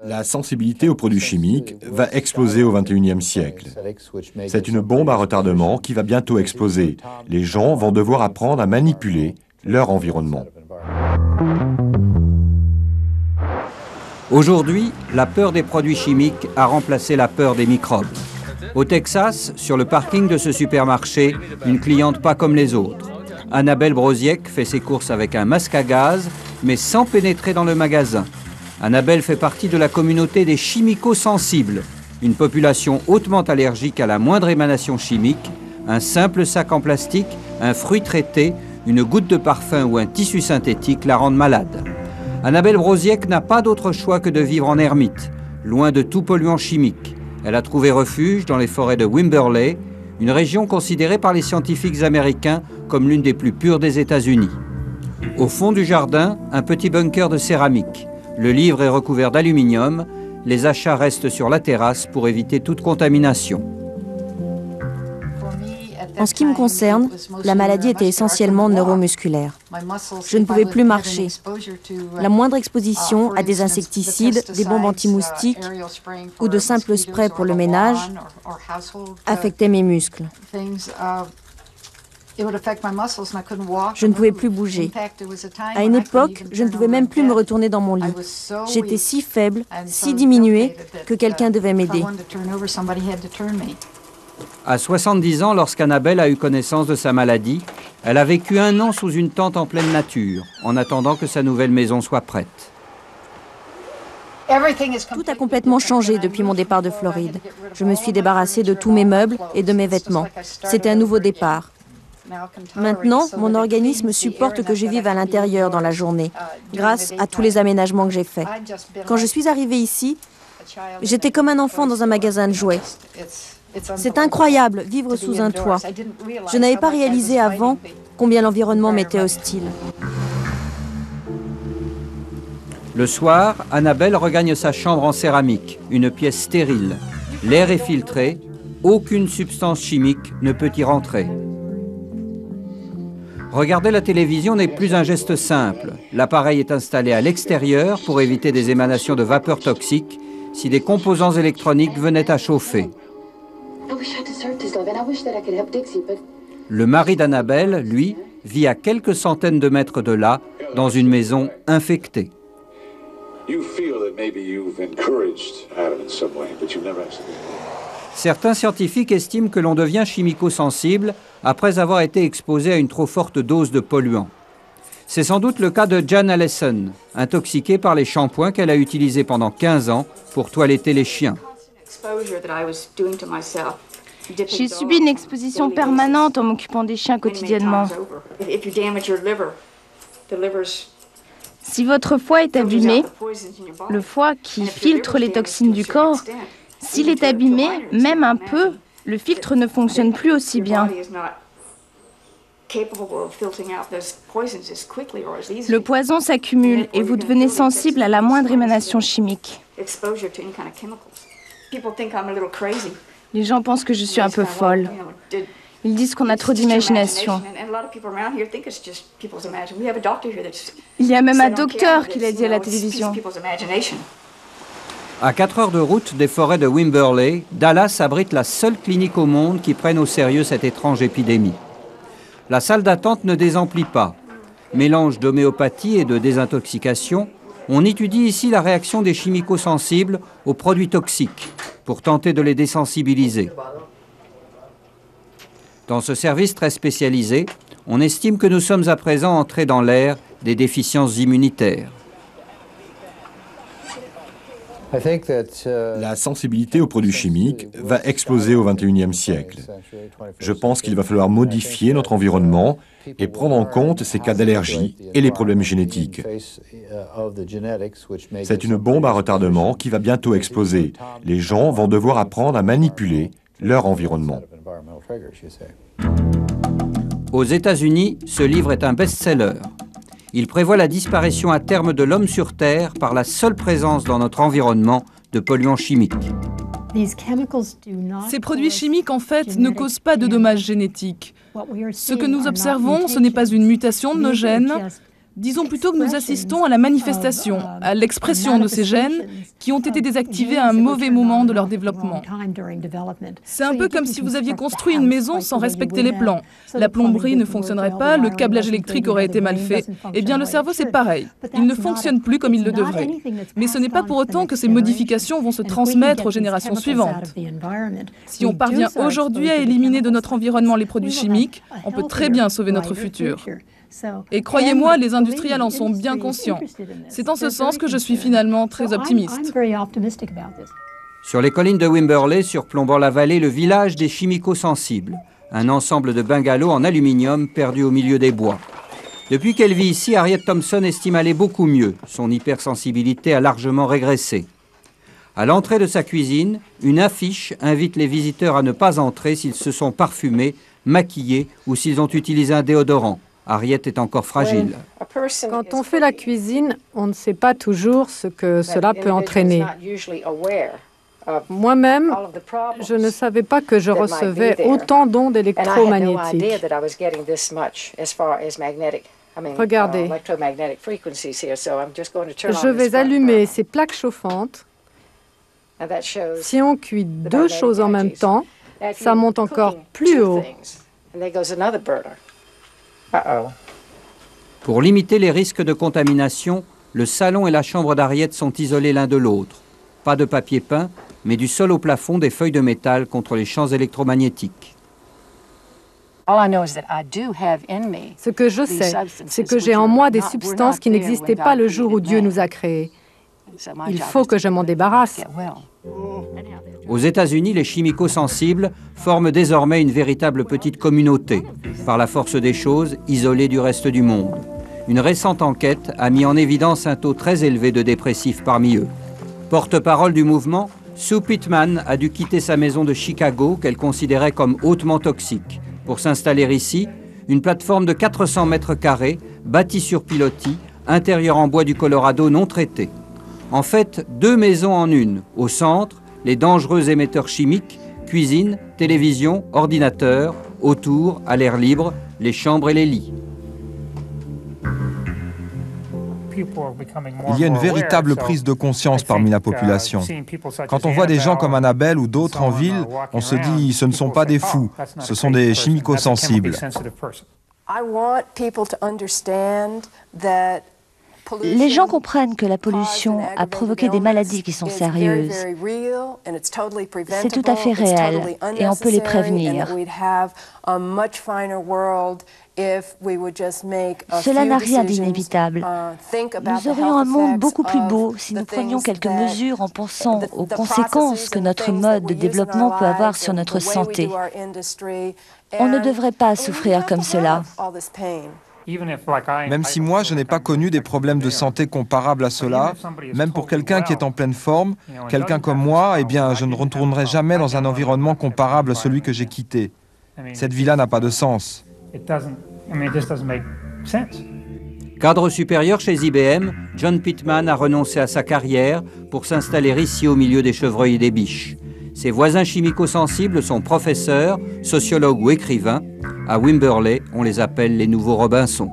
La sensibilité aux produits chimiques va exploser au XXIe siècle. C'est une bombe à retardement qui va bientôt exploser. Les gens vont devoir apprendre à manipuler leur environnement. Aujourd'hui, la peur des produits chimiques a remplacé la peur des microbes. Au Texas, sur le parking de ce supermarché, une cliente pas comme les autres. Annabelle Broziek fait ses courses avec un masque à gaz, mais sans pénétrer dans le magasin. Annabelle fait partie de la communauté des chimico-sensibles, une population hautement allergique à la moindre émanation chimique. Un simple sac en plastique, un fruit traité, une goutte de parfum ou un tissu synthétique la rendent malade. Annabelle Broziek n'a pas d'autre choix que de vivre en ermite, loin de tout polluant chimique. Elle a trouvé refuge dans les forêts de Wimberley, une région considérée par les scientifiques américains comme l'une des plus pures des États-Unis. Au fond du jardin, un petit bunker de céramique. Le livre est recouvert d'aluminium. Les achats restent sur la terrasse pour éviter toute contamination. En ce qui me concerne, la maladie était essentiellement neuromusculaire. Je ne pouvais plus marcher. La moindre exposition à des insecticides, des bombes anti-moustiques ou de simples sprays pour le ménage affectait mes muscles. Je ne pouvais plus bouger. À une époque, je ne pouvais même plus me retourner dans mon lit. J'étais si faible, si diminuée, que quelqu'un devait m'aider. À 70 ans, lorsqu'Annabelle a eu connaissance de sa maladie, elle a vécu 1 an sous une tente en pleine nature, en attendant que sa nouvelle maison soit prête. Tout a complètement changé depuis mon départ de Floride. Je me suis débarrassée de tous mes meubles et de mes vêtements. C'était un nouveau départ. Maintenant, mon organisme supporte que je vive à l'intérieur dans la journée, grâce à tous les aménagements que j'ai faits. Quand je suis arrivée ici, j'étais comme un enfant dans un magasin de jouets. C'est incroyable, vivre sous un toit. Je n'avais pas réalisé avant combien l'environnement m'était hostile. Le soir, Annabelle regagne sa chambre en céramique, une pièce stérile. L'air est filtré, aucune substance chimique ne peut y rentrer. Regarder la télévision n'est plus un geste simple. L'appareil est installé à l'extérieur pour éviter des émanations de vapeur toxiques si des composants électroniques venaient à chauffer. Le mari d'Annabelle, lui, vit à quelques centaines de mètres de là, dans une maison infectée. Certains scientifiques estiment que l'on devient chimico-sensible après avoir été exposé à une trop forte dose de polluants. C'est sans doute le cas de Jan Allison, intoxiquée par les shampoings qu'elle a utilisés pendant 15 ans pour toiletter les chiens. J'ai subi une exposition permanente en m'occupant des chiens quotidiennement. Si votre foie est abîmé, le foie qui filtre les toxines du corps, s'il est abîmé, même un peu, le filtre ne fonctionne plus aussi bien. Le poison s'accumule et vous devenez sensible à la moindre émanation chimique. Les gens pensent que je suis un peu folle. Ils disent qu'on a trop d'imagination. Il y a même un docteur qui l'a dit à la télévision. À 4 heures de route des forêts de Wimberley, Dallas abrite la seule clinique au monde qui prenne au sérieux cette étrange épidémie. La salle d'attente ne désemplit pas. Mélange d'homéopathie et de désintoxication, on étudie ici la réaction des chimico-sensibles aux produits toxiques pour tenter de les désensibiliser. Dans ce service très spécialisé, on estime que nous sommes à présent entrés dans l'ère des déficiences immunitaires. La sensibilité aux produits chimiques va exploser au XXIe siècle. Je pense qu'il va falloir modifier notre environnement et prendre en compte ces cas d'allergie et les problèmes génétiques. C'est une bombe à retardement qui va bientôt exploser. Les gens vont devoir apprendre à manipuler leur environnement. Aux États-Unis, ce livre est un best-seller. Il prévoit la disparition à terme de l'homme sur Terre par la seule présence dans notre environnement de polluants chimiques. Ces produits chimiques, en fait, ne causent pas de dommages génétiques. Ce que nous observons, ce n'est pas une mutation de nos gènes, Disons plutôt que nous assistons à la manifestation, à l'expression de ces gènes qui ont été désactivés à un mauvais moment de leur développement. C'est un peu comme si vous aviez construit une maison sans respecter les plans. La plomberie ne fonctionnerait pas, le câblage électrique aurait été mal fait. Eh bien, le cerveau, c'est pareil. Il ne fonctionne plus comme il le devrait. Mais ce n'est pas pour autant que ces modifications vont se transmettre aux générations suivantes. Si on parvient aujourd'hui à éliminer de notre environnement les produits chimiques, on peut très bien sauver notre futur. Et croyez-moi, les industriels en sont bien conscients. C'est en ce sens que je suis finalement très optimiste. Sur les collines de Wimberley, surplombant la vallée, le village des chimico-sensibles, un ensemble de bungalows en aluminium perdu au milieu des bois. Depuis qu'elle vit ici, Harriet Thompson estime aller beaucoup mieux. Son hypersensibilité a largement régressé. À l'entrée de sa cuisine, une affiche invite les visiteurs à ne pas entrer s'ils se sont parfumés, maquillés ou s'ils ont utilisé un déodorant. Harriet est encore fragile. Quand on fait la cuisine, on ne sait pas toujours ce que cela peut entraîner. Moi-même, je ne savais pas que je recevais autant d'ondes électromagnétiques. Regardez, je vais allumer ces plaques chauffantes. Si on cuit deux choses en même temps, ça monte encore plus haut. Pour limiter les risques de contamination, le salon et la chambre d'Harriet sont isolés l'un de l'autre. Pas de papier peint, mais du sol au plafond des feuilles de métal contre les champs électromagnétiques. Ce que je sais, c'est que j'ai en moi des substances qui n'existaient pas le jour où Dieu nous a créés. Il faut que je m'en débarrasse. Aux États-Unis, les chimico-sensibles forment désormais une véritable petite communauté, par la force des choses, isolée du reste du monde. Une récente enquête a mis en évidence un taux très élevé de dépressifs parmi eux. Porte-parole du mouvement, Sue Pittman a dû quitter sa maison de Chicago, qu'elle considérait comme hautement toxique, pour s'installer ici, une plateforme de 400 mètres carrés, bâtie sur pilotis, intérieur en bois du Colorado non traité. En fait, deux maisons en une. Au centre, les dangereux émetteurs chimiques, cuisine, télévision, ordinateur. Autour, à l'air libre, les chambres et les lits. Il y a une véritable prise de conscience parmi la population. Quand on voit des gens comme Annabelle ou d'autres en ville, on se dit ce ne sont pas des fous, ce sont des chimico-sensibles. Les gens comprennent que la pollution a provoqué des maladies qui sont sérieuses. C'est tout à fait réel et on peut les prévenir. Cela n'a rien d'inévitable. Nous aurions un monde beaucoup plus beau si nous prenions quelques mesures en pensant aux conséquences que notre mode de développement peut avoir sur notre santé. On ne devrait pas souffrir comme cela. Même si moi, je n'ai pas connu des problèmes de santé comparables à cela, même pour quelqu'un qui est en pleine forme, quelqu'un comme moi, eh bien, je ne retournerai jamais dans un environnement comparable à celui que j'ai quitté. Cette vie-là n'a pas de sens. Cadre supérieur chez IBM, John Pittman a renoncé à sa carrière pour s'installer ici au milieu des chevreuils et des biches. Ses voisins chimico-sensibles sont professeurs, sociologues ou écrivains. À Wimberley, on les appelle les nouveaux Robinson.